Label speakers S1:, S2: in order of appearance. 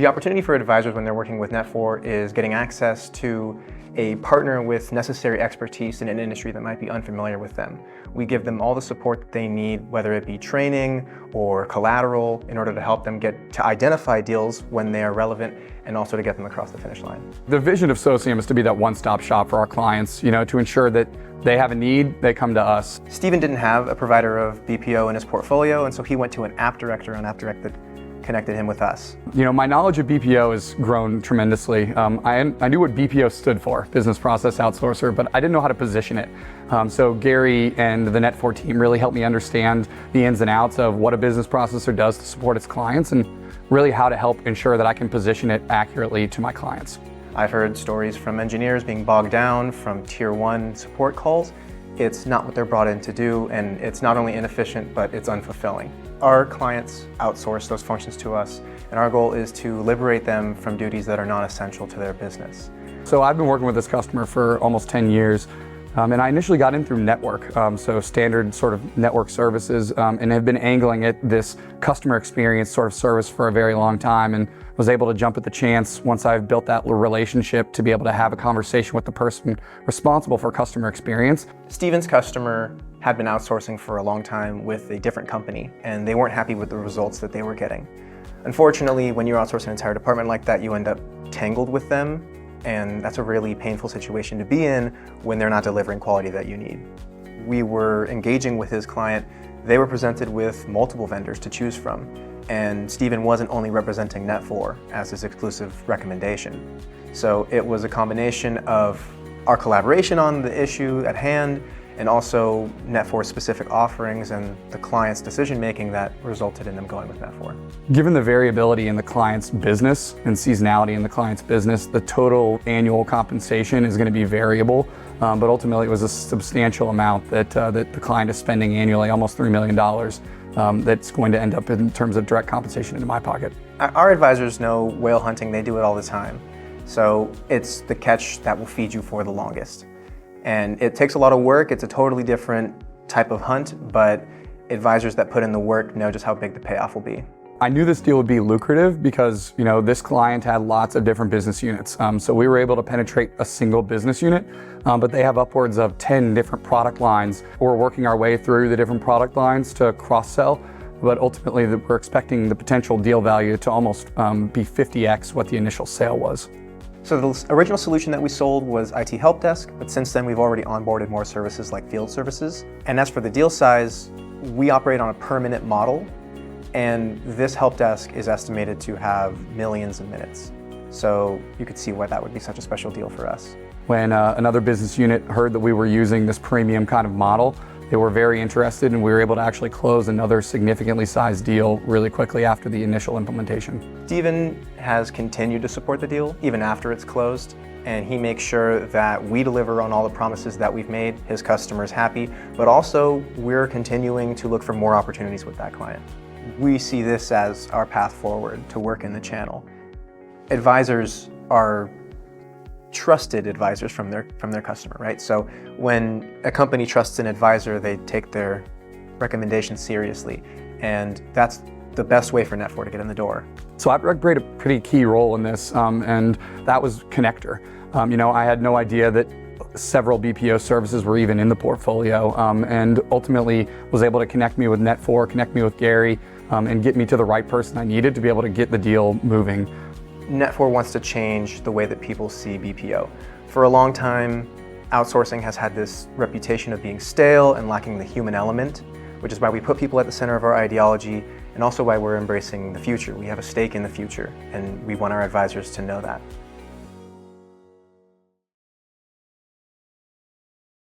S1: The opportunity for advisors when they're working with Netfor is getting access to a partner with necessary expertise in an industry that might be unfamiliar with them. We give them all the support that they need, whether it be training or collateral, in order to help them get to identify deals when they are relevant and also to get them across the finish line.
S2: The vision of Socium is to be that one-stop shop for our clients, to ensure that they have a need, they come to us.
S1: Steven didn't have a provider of BPO in his portfolio, and so he went to an app director on AppDirect that connected him with us.
S2: My knowledge of BPO has grown tremendously. I knew what BPO stood for, Business Process Outsourcer, but I didn't know how to position it. So Gary and the Netfor team really helped me understand the ins and outs of what a business processor does to support its clients and really how to help ensure that I can position it accurately to my clients.
S1: I've heard stories from engineers being bogged down from tier 1 support calls. It's not what they're brought in to do, and it's not only inefficient, but it's unfulfilling. Our clients outsource those functions to us, and our goal is to liberate them from duties that are not essential to their business.
S2: So I've been working with this customer for almost 10 years, and I initially got in through network, so standard sort of network services, and have been angling at this customer experience sort of service for a very long time, and was able to jump at the chance once I've built that relationship to be able to have a conversation with the person responsible for customer experience.
S1: Steven's customer had been outsourcing for a long time with a different company, and they weren't happy with the results that they were getting. Unfortunately, when you're outsourcing an entire department like that, you end up tangled with them, and that's a really painful situation to be in when they're not delivering quality that you need. We were engaging with his client. They were presented with multiple vendors to choose from, and Steven wasn't only representing Netfor as his exclusive recommendation. So it was a combination of our collaboration on the issue at hand and also Netfor's specific offerings and the client's decision-making that resulted in them going with Netfor.
S2: Given the variability in the client's business and seasonality in the client's business, the total annual compensation is going to be variable, but ultimately it was a substantial amount that the client is spending annually, almost $3 million, that's going to end up in terms of direct compensation into my pocket.
S1: Our advisors know whale hunting, they do it all the time. So it's the catch that will feed you for the longest. And it takes a lot of work. It's a totally different type of hunt, but advisors that put in the work know just how big the payoff will be.
S2: I knew this deal would be lucrative because this client had lots of different business units. So we were able to penetrate a single business unit, but they have upwards of 10 different product lines. We're working our way through the different product lines to cross-sell, but ultimately we're expecting the potential deal value to almost be 50x what the initial sale was.
S1: So the original solution that we sold was IT Help Desk, but since then we've already onboarded more services like field services. And as for the deal size, we operate on a per minute model, and this help desk is estimated to have millions of minutes. So you could see why that would be such a special deal for us.
S2: When another business unit heard that we were using this premium kind of model, they were very interested, and we were able to actually close another significantly sized deal really quickly after the initial implementation.
S1: Steven has continued to support the deal even after it's closed, and he makes sure that we deliver on all the promises that we've made, his customers happy, but also we're continuing to look for more opportunities with that client. We see this as our path forward to work in the channel. Advisors are trusted advisors from their customer, right? So when a company trusts an advisor, they take their recommendations seriously, and that's the best way for Netfor to get in the door.
S2: So AppDirect played a pretty key role in this, and that was connector. I had no idea that several BPO services were even in the portfolio, and ultimately was able to connect me with Netfor, connect me with Gary, and get me to the right person I needed to be able to get the deal moving.
S1: Netfor wants to change the way that people see BPO. For a long time, outsourcing has had this reputation of being stale and lacking the human element, which is why we put people at the center of our ideology, and also why we're embracing the future. We have a stake in the future, and we want our advisors to know that.